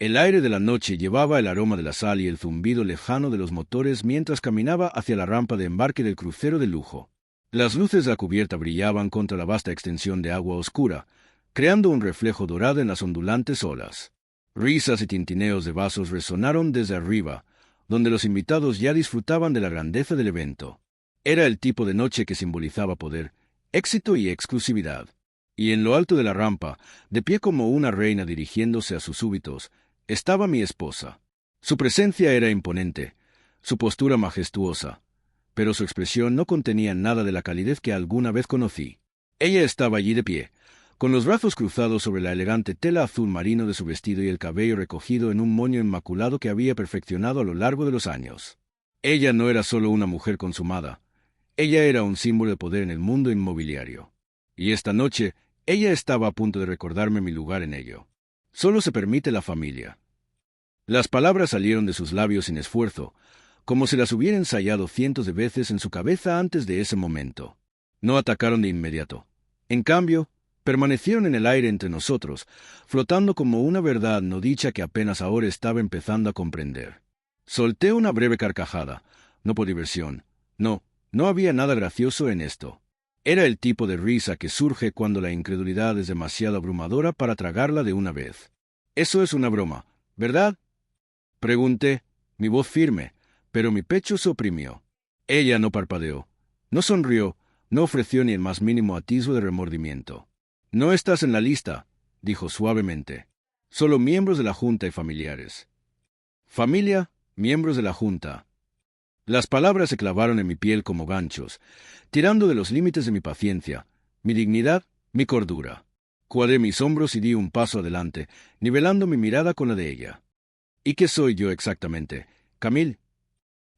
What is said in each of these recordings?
El aire de la noche llevaba el aroma de la sal y el zumbido lejano de los motores mientras caminaba hacia la rampa de embarque del crucero de lujo. Las luces de la cubierta brillaban contra la vasta extensión de agua oscura, creando un reflejo dorado en las ondulantes olas. Risas y tintineos de vasos resonaron desde arriba, donde los invitados ya disfrutaban de la grandeza del evento. Era el tipo de noche que simbolizaba poder, éxito y exclusividad. Y en lo alto de la rampa, de pie como una reina dirigiéndose a sus súbditos, estaba mi esposa. Su presencia era imponente, su postura majestuosa, pero su expresión no contenía nada de la calidez que alguna vez conocí. Ella estaba allí de pie, con los brazos cruzados sobre la elegante tela azul marino de su vestido y el cabello recogido en un moño inmaculado que había perfeccionado a lo largo de los años. Ella no era solo una mujer consumada, ella era un símbolo de poder en el mundo inmobiliario. Y esta noche, ella estaba a punto de recordarme mi lugar en ello. Solo se permite la familia. Las palabras salieron de sus labios sin esfuerzo, como si las hubiera ensayado cientos de veces en su cabeza antes de ese momento. No atacaron de inmediato. En cambio, permanecieron en el aire entre nosotros, flotando como una verdad no dicha que apenas ahora estaba empezando a comprender. Solté una breve carcajada, no por diversión. No había nada gracioso en esto. Era el tipo de risa que surge cuando la incredulidad es demasiado abrumadora para tragarla de una vez. Eso es una broma, ¿verdad? Pregunté, mi voz firme, pero mi pecho se oprimió. Ella no parpadeó, no sonrió, no ofreció ni el más mínimo atisbo de remordimiento. No estás en la lista, dijo suavemente. Solo miembros de la Junta y familiares. Familia, miembros de la Junta. Las palabras se clavaron en mi piel como ganchos, tirando de los límites de mi paciencia, mi dignidad, mi cordura. Cuadré mis hombros y di un paso adelante, nivelando mi mirada con la de ella. ¿Y qué soy yo exactamente, Camille?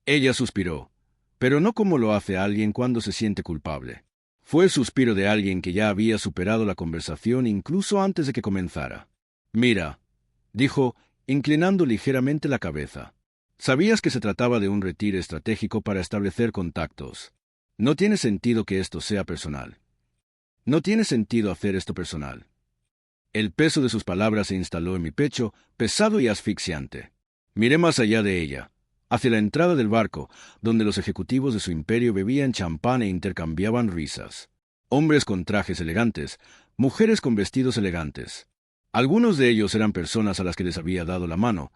Ella suspiró, pero no como lo hace alguien cuando se siente culpable. Fue el suspiro de alguien que ya había superado la conversación incluso antes de que comenzara. Mira, dijo, inclinando ligeramente la cabeza. Sabías que se trataba de un retiro estratégico para establecer contactos. No tiene sentido que esto sea personal. No tiene sentido hacer esto personal. El peso de sus palabras se instaló en mi pecho, pesado y asfixiante. Miré más allá de ella, hacia la entrada del barco, donde los ejecutivos de su imperio bebían champán e intercambiaban risas. Hombres con trajes elegantes, mujeres con vestidos elegantes. Algunos de ellos eran personas a las que les había dado la mano,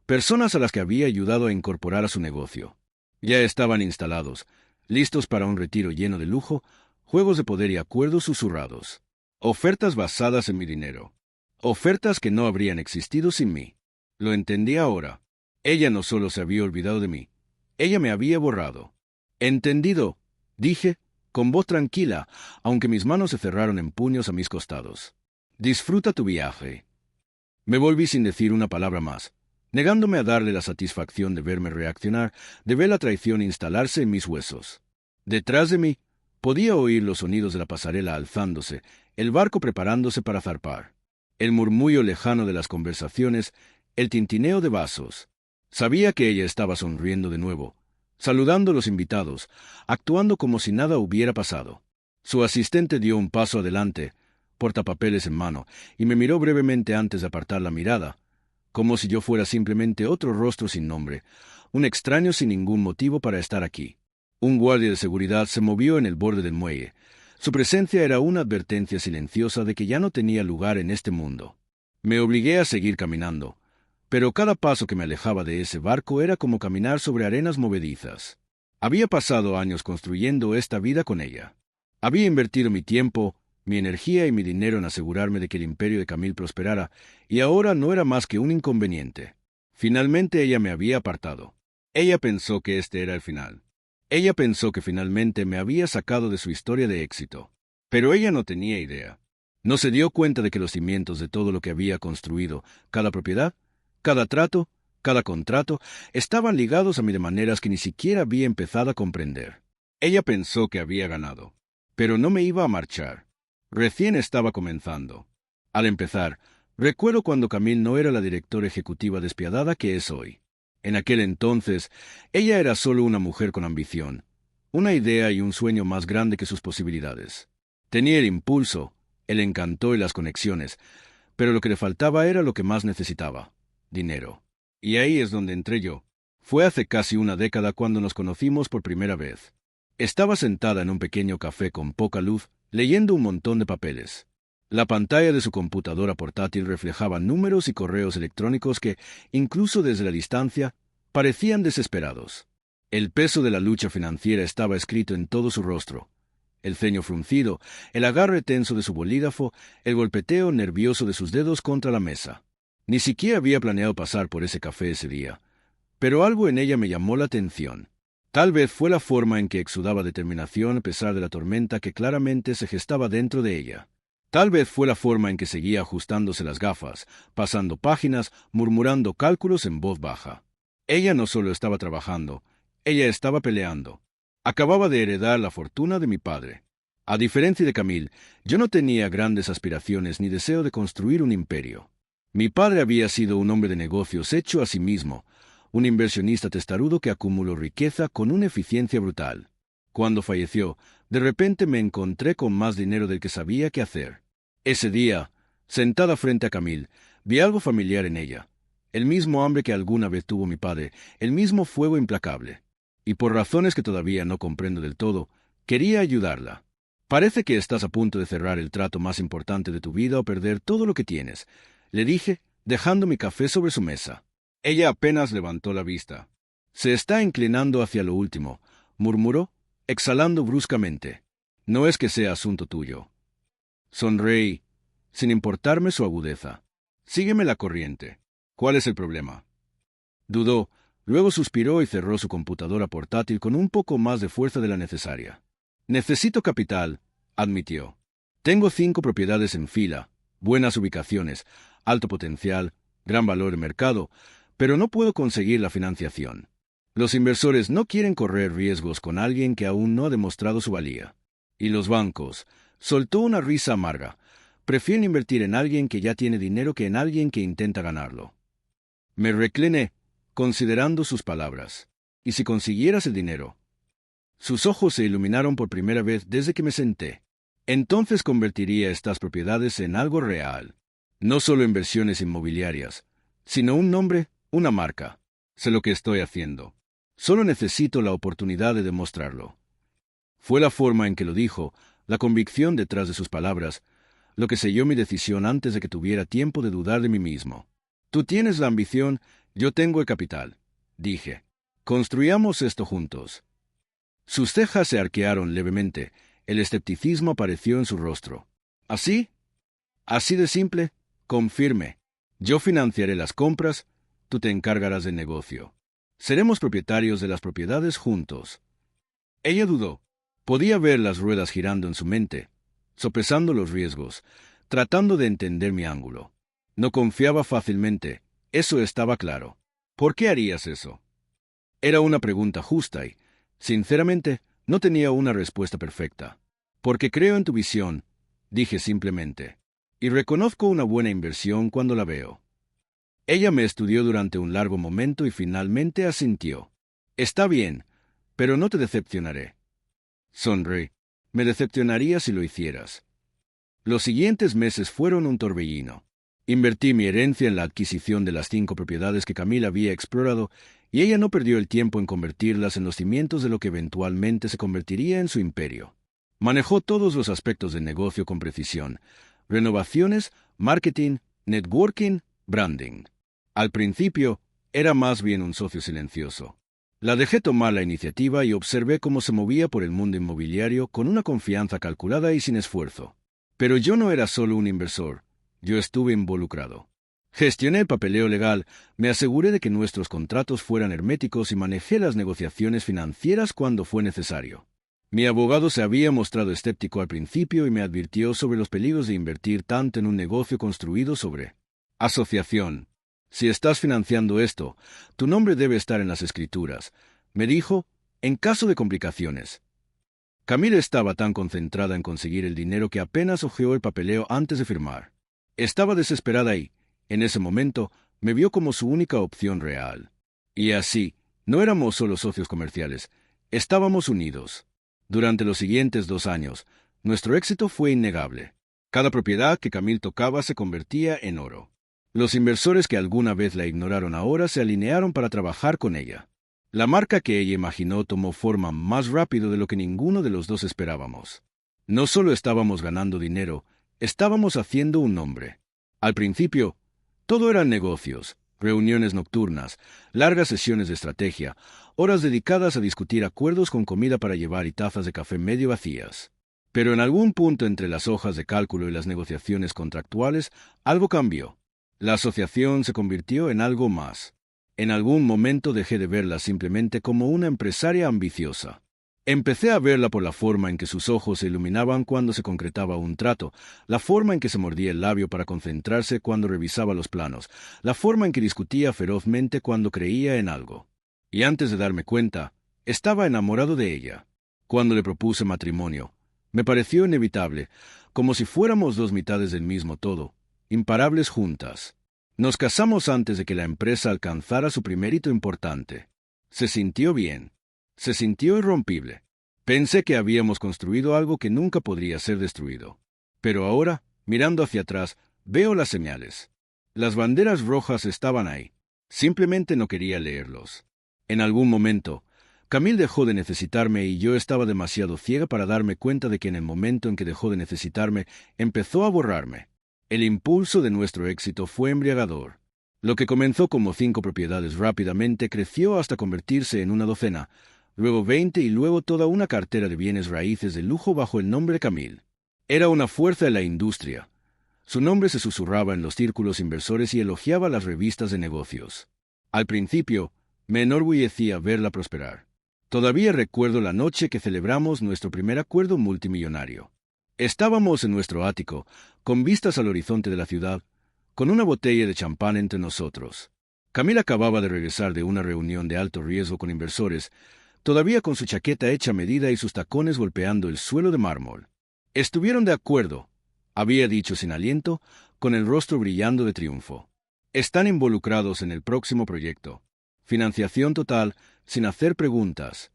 personas a las que había ayudado a incorporar a su negocio. Ya estaban instalados, listos para un retiro lleno de lujo, juegos de poder y acuerdos susurrados. Ofertas basadas en mi dinero. Ofertas que no habrían existido sin mí. Lo entendí ahora. Ella no solo se había olvidado de mí, ella me había borrado. Entendido, dije, con voz tranquila, aunque mis manos se cerraron en puños a mis costados. Disfruta tu viaje. Me volví sin decir una palabra más, negándome a darle la satisfacción de verme reaccionar, de ver la traición instalarse en mis huesos. Detrás de mí, podía oír los sonidos de la pasarela alzándose, el barco preparándose para zarpar. El murmullo lejano de las conversaciones, el tintineo de vasos. Sabía que ella estaba sonriendo de nuevo, saludando a los invitados, actuando como si nada hubiera pasado. Su asistente dio un paso adelante, portapapeles en mano, y me miró brevemente antes de apartar la mirada, como si yo fuera simplemente otro rostro sin nombre, un extraño sin ningún motivo para estar aquí. Un guardia de seguridad se movió en el borde del muelle. Su presencia era una advertencia silenciosa de que ya no tenía lugar en este mundo. Me obligué a seguir caminando, pero cada paso que me alejaba de ese barco era como caminar sobre arenas movedizas. Había pasado años construyendo esta vida con ella. Había invertido mi tiempo, mi energía y mi dinero en asegurarme de que el imperio de Camille prosperara, y ahora no era más que un inconveniente. Finalmente ella me había apartado. Ella pensó que este era el final. Ella pensó que finalmente me había sacado de su historia de éxito. Pero ella no tenía idea. No se dio cuenta de que los cimientos de todo lo que había construido, cada propiedad, cada trato, cada contrato, estaban ligados a mí de maneras que ni siquiera había empezado a comprender. Ella pensó que había ganado, pero no me iba a marchar. Recién estaba comenzando. Al empezar, recuerdo cuando Camille no era la directora ejecutiva despiadada que es hoy. En aquel entonces, ella era solo una mujer con ambición, una idea y un sueño más grande que sus posibilidades. Tenía el impulso, el encanto y las conexiones, pero lo que le faltaba era lo que más necesitaba: dinero. Y ahí es donde entré yo. Fue hace casi una década cuando nos conocimos por primera vez. Estaba sentada en un pequeño café con poca luz, leyendo un montón de papeles. La pantalla de su computadora portátil reflejaba números y correos electrónicos que, incluso desde la distancia, parecían desesperados. El peso de la lucha financiera estaba escrito en todo su rostro. El ceño fruncido, el agarre tenso de su bolígrafo, el golpeteo nervioso de sus dedos contra la mesa. Ni siquiera había planeado pasar por ese café ese día, pero algo en ella me llamó la atención. Tal vez fue la forma en que exudaba determinación a pesar de la tormenta que claramente se gestaba dentro de ella. Tal vez fue la forma en que seguía ajustándose las gafas, pasando páginas, murmurando cálculos en voz baja. Ella no solo estaba trabajando, ella estaba peleando. Acababa de heredar la fortuna de mi padre. A diferencia de Camille, yo no tenía grandes aspiraciones ni deseo de construir un imperio. Mi padre había sido un hombre de negocios hecho a sí mismo, un inversionista testarudo que acumuló riqueza con una eficiencia brutal. Cuando falleció, de repente me encontré con más dinero del que sabía qué hacer. Ese día, sentada frente a Camille, vi algo familiar en ella. El mismo hambre que alguna vez tuvo mi padre, el mismo fuego implacable. Y por razones que todavía no comprendo del todo, quería ayudarla. Parece que estás a punto de cerrar el trato más importante de tu vida o perder todo lo que tienes, le dije, dejando mi café sobre su mesa. Ella apenas levantó la vista. Se está inclinando hacia lo último, murmuró, exhalando bruscamente. No es que sea asunto tuyo. Sonreí, sin importarme su agudeza. Sígueme la corriente. ¿Cuál es el problema? Dudó, luego suspiró y cerró su computadora portátil con un poco más de fuerza de la necesaria. Necesito capital, admitió. Tengo 5 propiedades en fila, buenas ubicaciones, alto potencial, gran valor en mercado, pero no puedo conseguir la financiación. Los inversores no quieren correr riesgos con alguien que aún no ha demostrado su valía. Y los bancos, soltó una risa amarga, prefieren invertir en alguien que ya tiene dinero que en alguien que intenta ganarlo. Me recliné, considerando sus palabras. ¿Y si consiguieras el dinero? Sus ojos se iluminaron por primera vez desde que me senté. Entonces convertiría estas propiedades en algo real. No solo inversiones inmobiliarias, sino un nombre, una marca. Sé lo que estoy haciendo. Solo necesito la oportunidad de demostrarlo. Fue la forma en que lo dijo, la convicción detrás de sus palabras, lo que selló mi decisión antes de que tuviera tiempo de dudar de mí mismo. Tú tienes la ambición, yo tengo el capital, dije. Construyamos esto juntos. Sus cejas se arquearon levemente, el escepticismo apareció en su rostro. ¿Así? Así de simple, confirme. Yo financiaré las compras, tú te encargarás del negocio. Seremos propietarios de las propiedades juntos. Ella dudó. Podía ver las ruedas girando en su mente, sopesando los riesgos, tratando de entender mi ángulo. No confiaba fácilmente, eso estaba claro. ¿Por qué harías eso? Era una pregunta justa y, sinceramente, no tenía una respuesta perfecta. Porque creo en tu visión, dije simplemente. Y reconozco una buena inversión cuando la veo. Ella me estudió durante un largo momento y finalmente asintió. Está bien, pero no te decepcionaré. Sonreí. Me decepcionaría si lo hicieras. Los siguientes meses fueron un torbellino. Invertí mi herencia en la adquisición de las 5 propiedades que Camille había explorado, y ella no perdió el tiempo en convertirlas en los cimientos de lo que eventualmente se convertiría en su imperio. Manejó todos los aspectos del negocio con precisión: renovaciones, marketing, networking, branding. Al principio, era más bien un socio silencioso. La dejé tomar la iniciativa y observé cómo se movía por el mundo inmobiliario con una confianza calculada y sin esfuerzo. Pero yo no era solo un inversor, yo estuve involucrado. Gestioné el papeleo legal, me aseguré de que nuestros contratos fueran herméticos y manejé las negociaciones financieras cuando fue necesario. Mi abogado se había mostrado escéptico al principio y me advirtió sobre los peligros de invertir tanto en un negocio construido sobre asociación. Si estás financiando esto, tu nombre debe estar en las escrituras, me dijo, en caso de complicaciones. Camille estaba tan concentrada en conseguir el dinero que apenas hojeó el papeleo antes de firmar. Estaba desesperada y, en ese momento, me vio como su única opción real. Y así, no éramos solo socios comerciales, estábamos unidos. Durante los siguientes 2 años, nuestro éxito fue innegable. Cada propiedad que Camille tocaba se convertía en oro. Los inversores que alguna vez la ignoraron ahora se alinearon para trabajar con ella. La marca que ella imaginó tomó forma más rápido de lo que ninguno de los dos esperábamos. No solo estábamos ganando dinero, estábamos haciendo un nombre. Al principio, todo eran negocios, reuniones nocturnas, largas sesiones de estrategia, horas dedicadas a discutir acuerdos con comida para llevar y tazas de café medio vacías. Pero en algún punto entre las hojas de cálculo y las negociaciones contractuales, algo cambió. La asociación se convirtió en algo más. En algún momento dejé de verla simplemente como una empresaria ambiciosa. Empecé a verla por la forma en que sus ojos se iluminaban cuando se concretaba un trato, la forma en que se mordía el labio para concentrarse cuando revisaba los planos, la forma en que discutía ferozmente cuando creía en algo. Y antes de darme cuenta, estaba enamorado de ella. Cuando le propuse matrimonio, me pareció inevitable, como si fuéramos dos mitades del mismo todo, imparables juntas. Nos casamos antes de que la empresa alcanzara su primer hito importante. Se sintió bien. Se sintió irrompible. Pensé que habíamos construido algo que nunca podría ser destruido. Pero ahora, mirando hacia atrás, veo las señales. Las banderas rojas estaban ahí. Simplemente no quería leerlos. En algún momento, Camille dejó de necesitarme y yo estaba demasiado ciega para darme cuenta de que en el momento en que dejó de necesitarme, empezó a borrarme. El impulso de nuestro éxito fue embriagador. Lo que comenzó como 5 propiedades rápidamente creció hasta convertirse en una docena, luego 20 y luego toda una cartera de bienes raíces de lujo bajo el nombre Camille. Era una fuerza en la industria. Su nombre se susurraba en los círculos inversores y elogiaba las revistas de negocios. Al principio, me enorgullecía verla prosperar. Todavía recuerdo la noche que celebramos nuestro primer acuerdo multimillonario. Estábamos en nuestro ático, con vistas al horizonte de la ciudad, con una botella de champán entre nosotros. Camille acababa de regresar de una reunión de alto riesgo con inversores, todavía con su chaqueta hecha a medida y sus tacones golpeando el suelo de mármol. Estuvieron de acuerdo, había dicho sin aliento, con el rostro brillando de triunfo. Están involucrados en el próximo proyecto. Financiación total, sin hacer preguntas.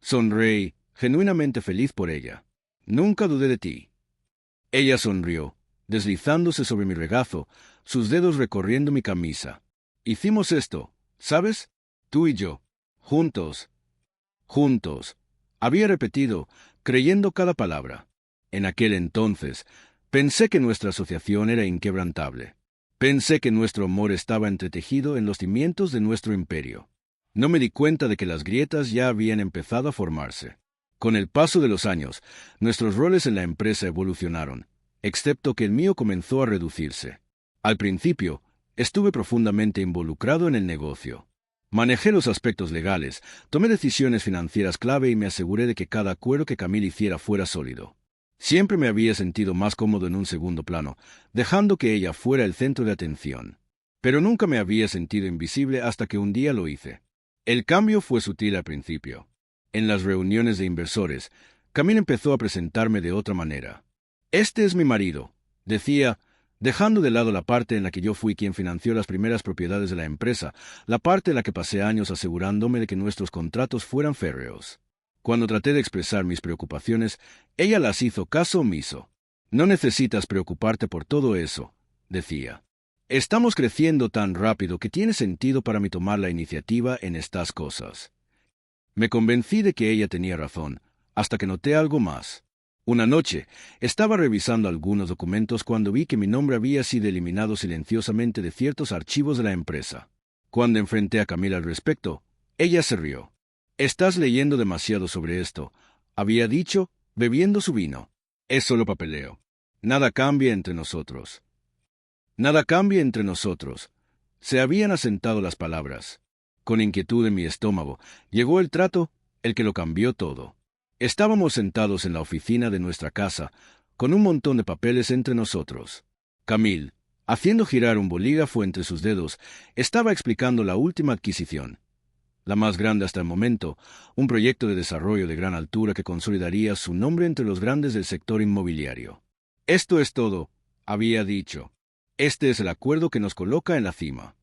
Sonreí, genuinamente feliz por ella. Nunca dudé de ti. Ella sonrió, deslizándose sobre mi regazo, sus dedos recorriendo mi camisa. Hicimos esto, ¿sabes? Tú y yo. Juntos. Juntos. Había repetido, creyendo cada palabra. En aquel entonces, pensé que nuestra asociación era inquebrantable. Pensé que nuestro amor estaba entretejido en los cimientos de nuestro imperio. No me di cuenta de que las grietas ya habían empezado a formarse. Con el paso de los años, nuestros roles en la empresa evolucionaron, excepto que el mío comenzó a reducirse. Al principio, estuve profundamente involucrado en el negocio. Manejé los aspectos legales, tomé decisiones financieras clave y me aseguré de que cada acuerdo que Camille hiciera fuera sólido. Siempre me había sentido más cómodo en un segundo plano, dejando que ella fuera el centro de atención. Pero nunca me había sentido invisible hasta que un día lo hice. El cambio fue sutil al principio. En las reuniones de inversores, Camille empezó a presentarme de otra manera. Este es mi marido, decía, dejando de lado la parte en la que yo fui quien financió las primeras propiedades de la empresa, la parte en la que pasé años asegurándome de que nuestros contratos fueran férreos. Cuando traté de expresar mis preocupaciones, ella las hizo caso omiso. No necesitas preocuparte por todo eso, decía. Estamos creciendo tan rápido que tiene sentido para mí tomar la iniciativa en estas cosas. Me convencí de que ella tenía razón, hasta que noté algo más. Una noche, estaba revisando algunos documentos cuando vi que mi nombre había sido eliminado silenciosamente de ciertos archivos de la empresa. Cuando enfrenté a Camille al respecto, ella se rió. «Estás leyendo demasiado sobre esto», había dicho, bebiendo su vino. «Es solo papeleo. Nada cambia entre nosotros». «Nada cambia entre nosotros». Se habían asentado las palabras. Con inquietud en mi estómago, llegó el trato, el que lo cambió todo. Estábamos sentados en la oficina de nuestra casa, con un montón de papeles entre nosotros. Camille, haciendo girar un bolígrafo entre sus dedos, estaba explicando la última adquisición. La más grande hasta el momento, un proyecto de desarrollo de gran altura que consolidaría su nombre entre los grandes del sector inmobiliario. «Esto es todo», había dicho. «Este es el acuerdo que nos coloca en la cima».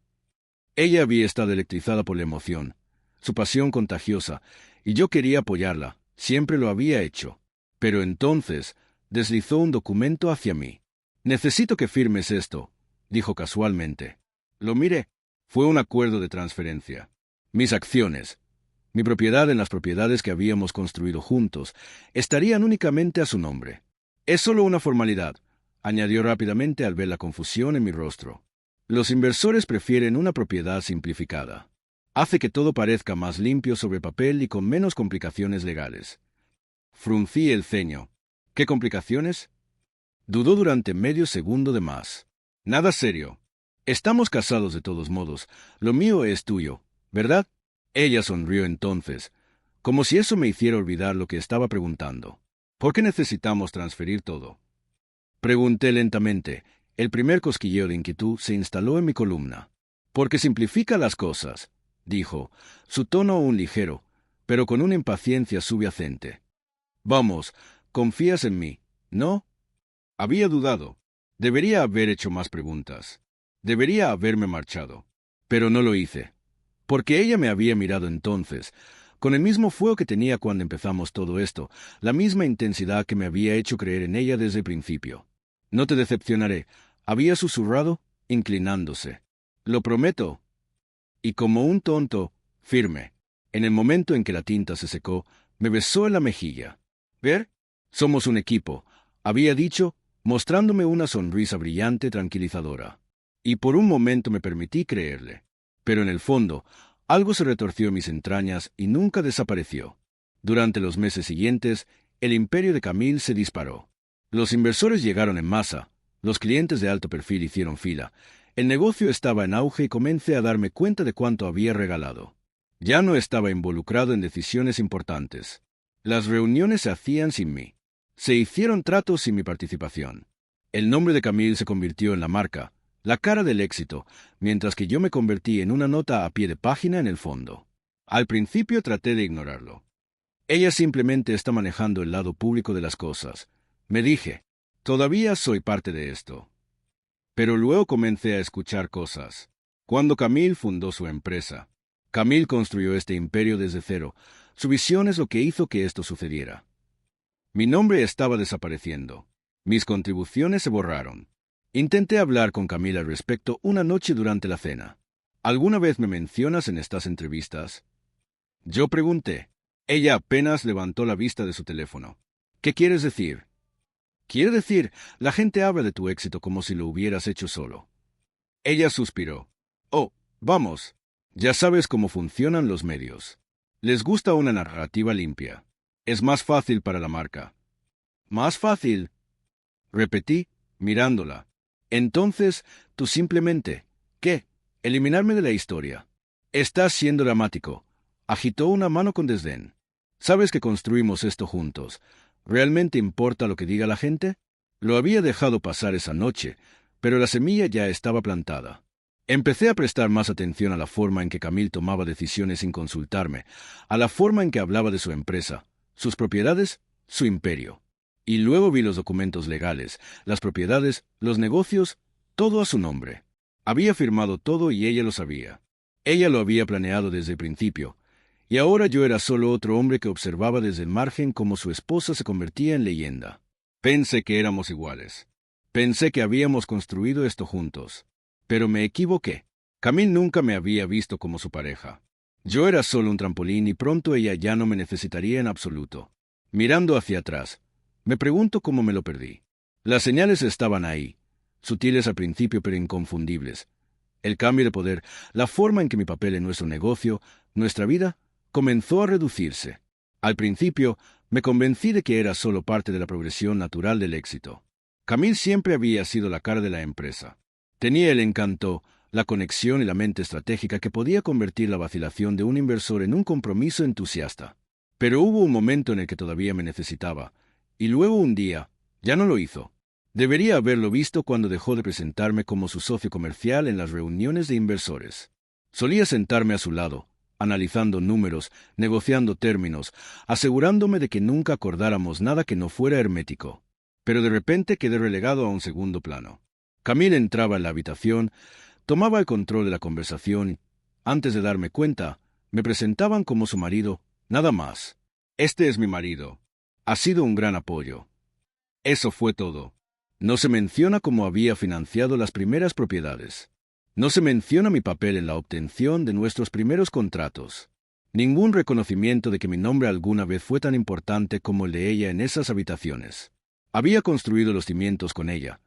Ella había estado electrizada por la emoción, su pasión contagiosa, y yo quería apoyarla, siempre lo había hecho. Pero entonces deslizó un documento hacia mí. «Necesito que firmes esto», dijo casualmente. Lo miré. Fue un acuerdo de transferencia. Mis acciones, mi propiedad en las propiedades que habíamos construido juntos, estarían únicamente a su nombre. Es solo una formalidad, añadió rápidamente al ver la confusión en mi rostro. Los inversores prefieren una propiedad simplificada. Hace que todo parezca más limpio sobre papel y con menos complicaciones legales. Fruncí el ceño. ¿Qué complicaciones? Dudó durante medio segundo de más. Nada serio. Estamos casados de todos modos. Lo mío es tuyo, ¿verdad? Ella sonrió entonces, como si eso me hiciera olvidar lo que estaba preguntando. ¿Por qué necesitamos transferir todo? Pregunté lentamente. El primer cosquilleo de inquietud se instaló en mi columna. Porque simplifica las cosas, dijo, su tono aún ligero, pero con una impaciencia subyacente. Vamos, confías en mí, ¿no? Había dudado. Debería haber hecho más preguntas. Debería haberme marchado. Pero no lo hice. Porque ella me había mirado entonces, con el mismo fuego que tenía cuando empezamos todo esto, la misma intensidad que me había hecho creer en ella desde el principio. No te decepcionaré, había susurrado, inclinándose. Lo prometo. Y como un tonto, firme. En el momento en que la tinta se secó, me besó en la mejilla. ¿Ver? Somos un equipo, había dicho, mostrándome una sonrisa brillante tranquilizadora. Y por un momento me permití creerle. Pero en el fondo, algo se retorció en mis entrañas y nunca desapareció. Durante los meses siguientes, el imperio de Camille se disparó. Los inversores llegaron en masa, los clientes de alto perfil hicieron fila, el negocio estaba en auge y comencé a darme cuenta de cuánto había regalado. Ya no estaba involucrado en decisiones importantes. Las reuniones se hacían sin mí. Se hicieron tratos sin mi participación. El nombre de Camille se convirtió en la marca, la cara del éxito, mientras que yo me convertí en una nota a pie de página en el fondo. Al principio traté de ignorarlo. Ella simplemente está manejando el lado público de las cosas. Me dije, todavía soy parte de esto. Pero luego comencé a escuchar cosas. Cuando Camille fundó su empresa, Camille construyó este imperio desde cero. Su visión es lo que hizo que esto sucediera. Mi nombre estaba desapareciendo. Mis contribuciones se borraron. Intenté hablar con Camille al respecto una noche durante la cena. ¿Alguna vez me mencionas en estas entrevistas? Yo pregunté. Ella apenas levantó la vista de su teléfono. ¿Qué quieres decir? Quiere decir, la gente habla de tu éxito como si lo hubieras hecho solo. Ella suspiró. Oh, vamos. Ya sabes cómo funcionan los medios. Les gusta una narrativa limpia. Es más fácil para la marca. ¿Más fácil? Repetí, mirándola. Entonces, tú simplemente, ¿qué? Eliminarme de la historia. Estás siendo dramático. Agitó una mano con desdén. ¿Sabes que construimos esto juntos? ¿Realmente importa lo que diga la gente? Lo había dejado pasar esa noche, pero la semilla ya estaba plantada. Empecé a prestar más atención a la forma en que Camille tomaba decisiones sin consultarme, a la forma en que hablaba de su empresa, sus propiedades, su imperio. Y luego vi los documentos legales, las propiedades, los negocios, todo a su nombre. Había firmado todo y ella lo sabía. Ella lo había planeado desde el principio, y ahora yo era solo otro hombre que observaba desde el margen cómo su esposa se convertía en leyenda. Pensé que éramos iguales. Pensé que habíamos construido esto juntos. Pero me equivoqué. Camille nunca me había visto como su pareja. Yo era solo un trampolín y pronto ella ya no me necesitaría en absoluto. Mirando hacia atrás, me pregunto cómo me lo perdí. Las señales estaban ahí, sutiles al principio pero inconfundibles. El cambio de poder, la forma en que mi papel en nuestro negocio, nuestra vida, comenzó a reducirse. Al principio, me convencí de que era solo parte de la progresión natural del éxito. Camille siempre había sido la cara de la empresa. Tenía el encanto, la conexión y la mente estratégica que podía convertir la vacilación de un inversor en un compromiso entusiasta. Pero hubo un momento en el que todavía me necesitaba, y luego un día, ya no lo hizo. Debería haberlo visto cuando dejó de presentarme como su socio comercial en las reuniones de inversores. Solía sentarme a su lado, analizando números, negociando términos, asegurándome de que nunca acordáramos nada que no fuera hermético. Pero de repente quedé relegado a un segundo plano. Camille entraba en la habitación, tomaba el control de la conversación y, antes de darme cuenta, me presentaban como su marido, nada más. Este es mi marido. Ha sido un gran apoyo. Eso fue todo. No se menciona cómo había financiado las primeras propiedades. No se menciona mi papel en la obtención de nuestros primeros contratos. Ningún reconocimiento de que mi nombre alguna vez fue tan importante como el de ella en esas habitaciones. Había construido los cimientos con ella,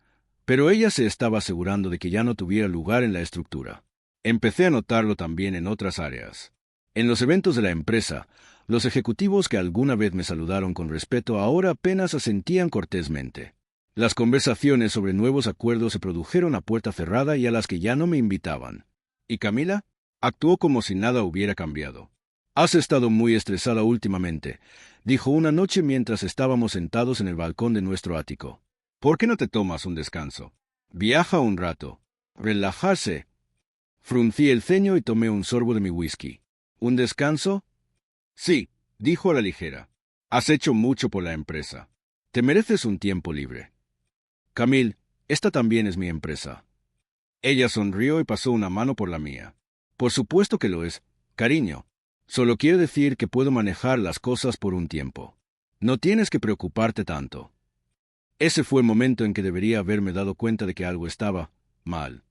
pero ella se estaba asegurando de que ya no tuviera lugar en la estructura. Empecé a notarlo también en otras áreas. En los eventos de la empresa, los ejecutivos que alguna vez me saludaron con respeto ahora apenas asentían cortésmente. Las conversaciones sobre nuevos acuerdos se produjeron a puerta cerrada y a las que ya no me invitaban. ¿Y Camila? Actuó como si nada hubiera cambiado. «Has estado muy estresada últimamente», dijo una noche mientras estábamos sentados en el balcón de nuestro ático. «¿Por qué no te tomas un descanso? Viaja un rato. Relajarse». Fruncí el ceño y tomé un sorbo de mi whisky. «¿Un descanso?» «Sí», dijo a la ligera. «Has hecho mucho por la empresa. Te mereces un tiempo libre». «Camille, esta también es mi empresa». Ella sonrió y pasó una mano por la mía. «Por supuesto que lo es, cariño. Solo quiere decir que puedo manejar las cosas por un tiempo. No tienes que preocuparte tanto». Ese fue el momento en que debería haberme dado cuenta de que algo estaba mal.